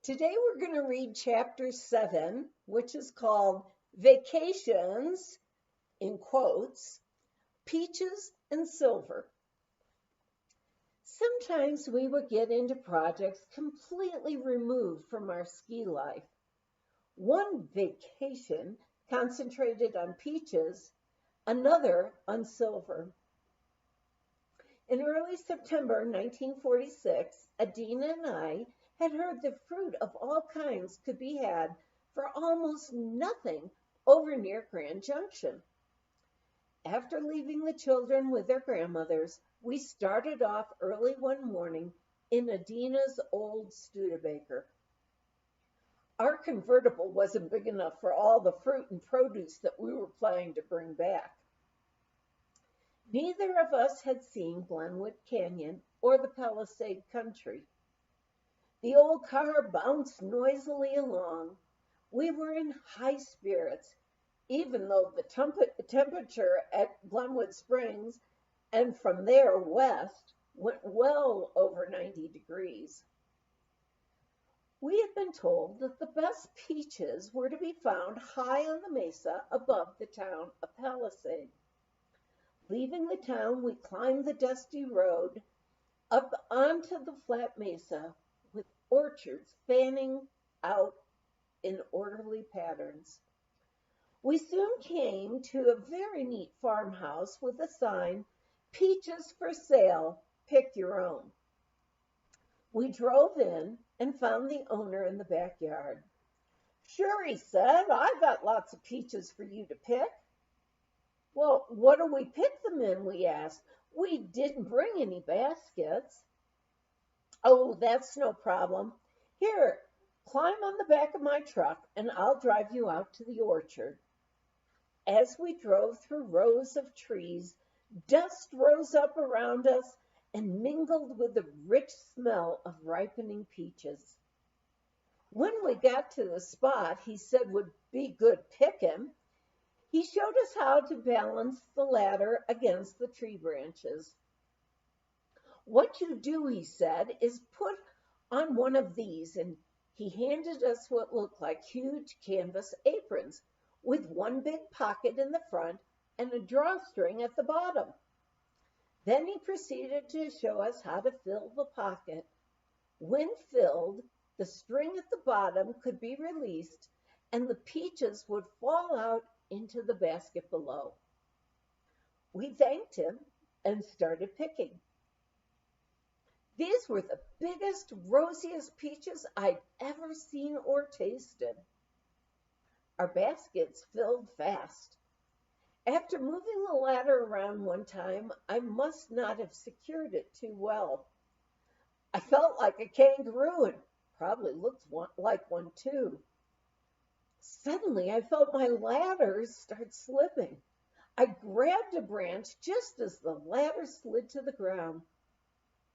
Today we're going to read chapter 7, which is called Vacations, in quotes, Peaches and Silver. Sometimes we would get into projects completely removed from our ski life. One vacation concentrated on peaches, another on silver. In early September 1946, Edna and I had heard that fruit of all kinds could be had for almost nothing over near Grand Junction. After leaving the children with their grandmothers, we started off early one morning in Edna's old Studebaker. Our convertible wasn't big enough for all the fruit and produce that we were planning to bring back. Neither of us had seen Glenwood Canyon or the Palisade Country. The old car bounced noisily along. We were in high spirits, even though the temperature at Glenwood Springs and from there west went well over 90 degrees. We had been told that the best peaches were to be found high on the mesa above the town of Palisade. Leaving the town, we climbed the dusty road up onto the flat mesa with orchards fanning out in orderly patterns. We soon came to a very neat farmhouse with a sign, "Peaches for sale, pick your own." We drove in and found the owner in the backyard. "Sure," he said, "I've got lots of peaches for you to pick." "Well, what do we pick them in?" we asked. "We didn't bring any baskets." "Oh, that's no problem. Here, climb on the back of my truck and I'll drive you out to the orchard." As we drove through rows of trees, dust rose up around us and mingled with the rich smell of ripening peaches. When we got to the spot he said would be good picking, he showed us how to balance the ladder against the tree branches. "What you do," he said, "is put on one of these," and he handed us what looked like huge canvas aprons with one big pocket in the front and a drawstring at the bottom. Then he proceeded to show us how to fill the pocket. When filled, the string at the bottom could be released and the peaches would fall out into the basket below. We thanked him and started picking. These were the biggest, rosiest peaches I'd ever seen or tasted. Our baskets filled fast. After moving the ladder around one time, I must not have secured it too well. I felt like a kangaroo and probably looked like one too. Suddenly, I felt my ladder start slipping. I grabbed a branch just as the ladder slid to the ground.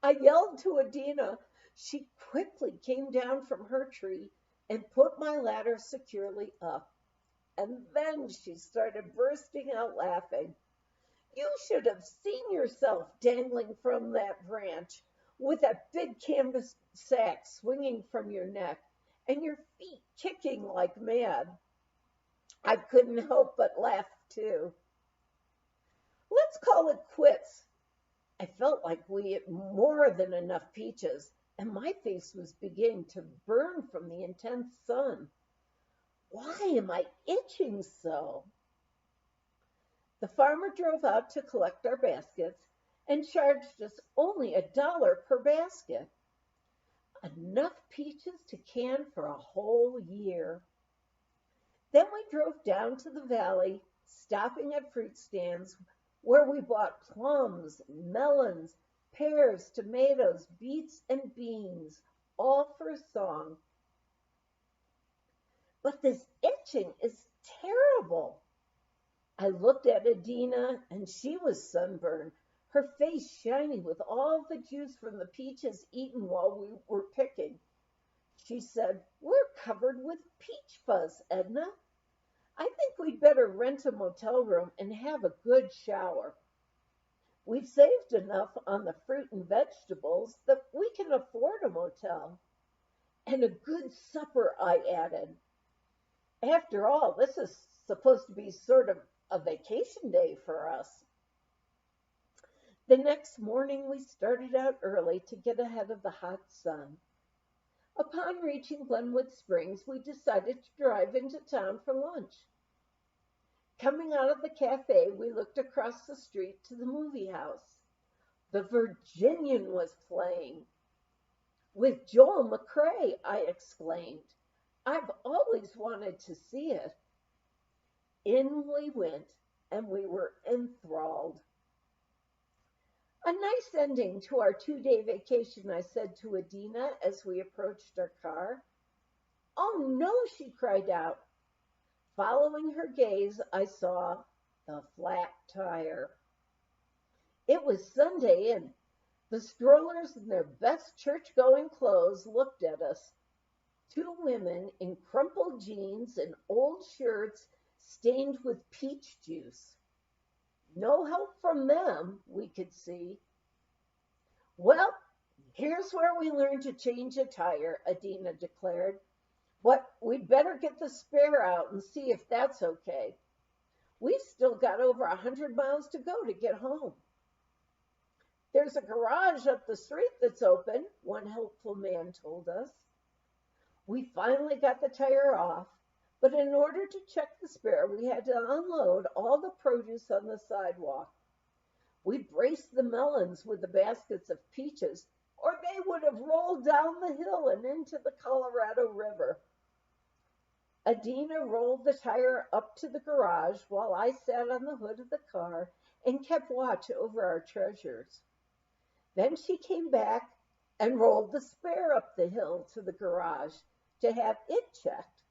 I yelled to Edna. She quickly came down from her tree and put my ladder securely up. And then she started bursting out laughing. "You should have seen yourself dangling from that branch with that big canvas sack swinging from your neck and your feet kicking like mad." I couldn't help but laugh too. Let's call it quits. I felt like we had more than enough peaches, and my face was beginning to burn from the intense sun. Why am I itching so? The farmer drove out to collect our baskets and charged us only $1 per basket. Enough peaches to can for a whole year. Then we drove down to the valley, stopping at fruit stands where we bought plums, melons, pears, tomatoes, beets, and beans, all for a song. But this itching is terrible. I looked at Edna, and she was sunburned, her face shiny with all the juice from the peaches eaten while we were picking. She said, "We're covered with peach fuzz, Edna. I think we'd better rent a motel room and have a good shower. We've saved enough on the fruit and vegetables that we can afford a motel. And a good supper, I added. After all, this is supposed to be sort of a vacation day for us. The next morning we started out early to get ahead of the hot sun. Upon reaching Glenwood Springs, we decided to drive into town for lunch. Coming out of the cafe, we looked across the street to the movie house. The Virginian was playing. With Joel McCrea, I exclaimed. I've always wanted to see it. In we went, and we were enthralled. A nice ending to our 2-day vacation, I said to Edna as we approached our car. Oh no, she cried out. Following her gaze, I saw the flat tire. It was Sunday, and the strollers in their best church-going clothes looked at us. 2 women in crumpled jeans and old shirts stained with peach juice. No help from them, we could see. Well, here's where we learn to change a tire, Edna declared. But we'd better get the spare out and see if that's okay. We've still got over 100 miles to go to get home. There's a garage up the street that's open, one helpful man told us. We finally got the tire off, but in order to check the spare, we had to unload all the produce on the sidewalk. We braced the melons with the baskets of peaches, or they would have rolled down the hill and into the Colorado River. Edna rolled the tire up to the garage while I sat on the hood of the car and kept watch over our treasures. Then she came back and rolled the spare up the hill to the garage to have it checked.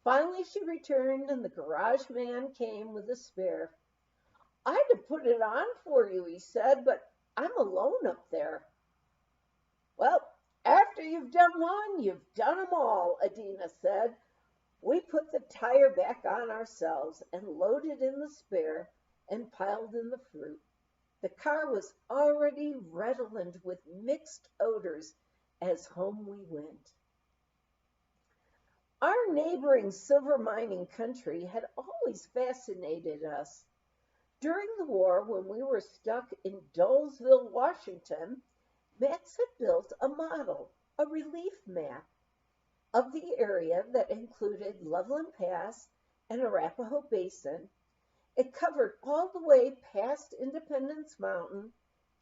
Finally, she returned, and the garage man came with the spare. I'd have put it on for you, he said, but I'm alone up there. Well, after you've done one, you've done them all, Edna said. We put the tire back on ourselves and loaded in the spare and piled in the fruit. The car was already redolent with mixed odors as home we went. Our neighboring silver mining country had always fascinated us. During the war, when we were stuck in Dolesville, Washington, Max had built a model, a relief map, of the area that included Loveland Pass and Arapahoe Basin. It covered all the way past Independence Mountain,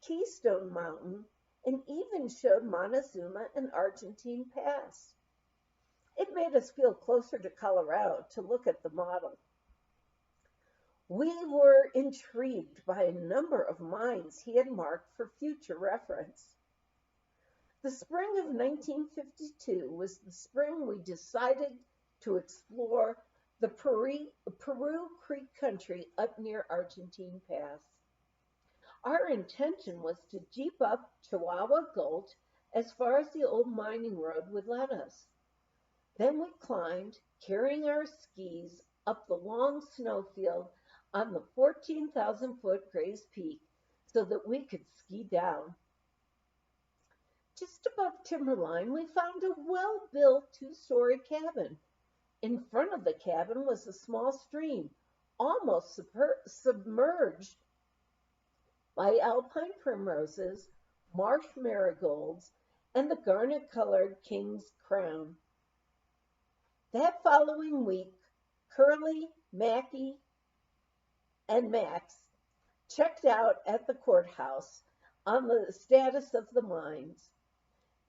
Keystone Mountain, and even showed Montezuma and Argentine Pass. It made us feel closer to Colorado to look at the model. We were intrigued by a number of mines he had marked for future reference. The spring of 1952 was the spring we decided to explore the Peru Creek country up near Argentine Pass. Our intention was to jeep up Chihuahua Gulch as far as the old mining road would let us. Then we climbed, carrying our skis, up the long snowfield on the 14,000-foot Gray's Peak so that we could ski down. Just above timberline, we found a well-built 2-story cabin. In front of the cabin was a small stream, almost submerged by alpine primroses, marsh marigolds, and the garnet-colored king's crown. That following week, Curly, Mackie, and Max checked out at the courthouse on the status of the mines.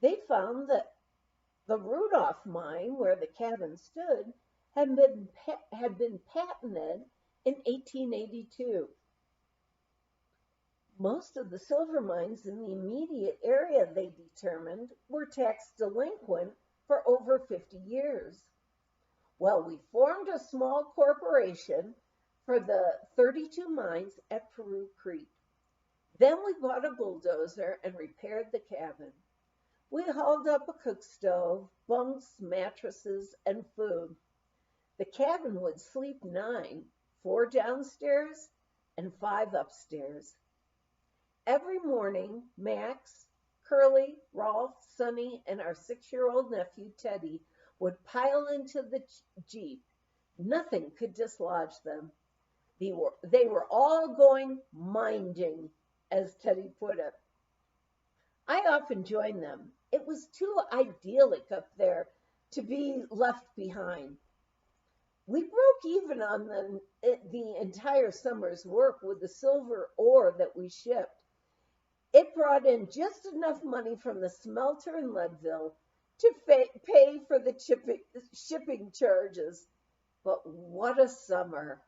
They found that the Rudolph mine, where the cabin stood, had been patented in 1882. Most of the silver mines in the immediate area, they determined, were tax delinquent for over 50 years. Well, we formed a small corporation for the 32 mines at Peru Creek. Then we bought a bulldozer and repaired the cabin. We hauled up a cook stove, bunks, mattresses, and food. The cabin would sleep 9, 4 downstairs and 5 upstairs. Every morning, Max, Curly, Rolf, Sonny, and our 6-year-old nephew Teddy would pile into the Jeep. Nothing could dislodge them. They were all going minding, as Teddy put it. I often joined them. It was too idyllic up there to be left behind. We broke even on the entire summer's work with the silver ore that we shipped. It brought in just enough money from the smelter in Leadville to pay for the shipping charges. But what a summer!